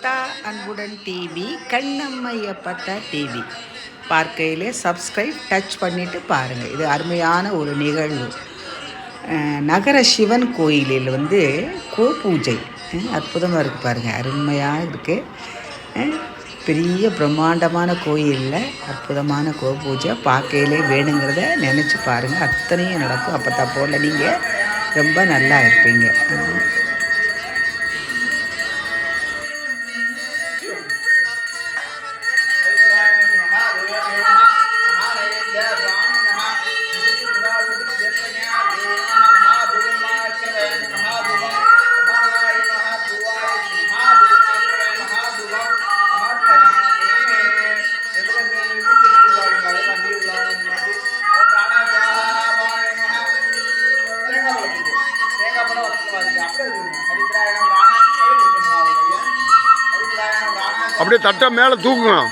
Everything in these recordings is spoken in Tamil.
பார்த்தா அன்புடன் டிவி, கண்ணம்மையப்பத்தா டிவி பார்க்கையிலே சப்ஸ்கிரைப் டச் பண்ணிவிட்டு பாருங்கள். இது அருமையான ஒரு நிகழ்வு. நகர சிவன் கோயிலில் கோபூஜை அற்புதமாக இருக்குது பாருங்கள், அருமையாக இருக்குது. பெரிய பிரம்மாண்டமான கோயிலில் அற்புதமான கோபூஜை பார்க்கையிலே வேணுங்கிறத நினச்சி பாருங்கள். அத்தனையும் நடக்கும். அப்போ போல் நீங்கள் ரொம்ப நல்லா இருப்பீங்க. அப்படியே தட்டை மேலே தூக்கணும்.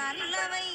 நல்லவை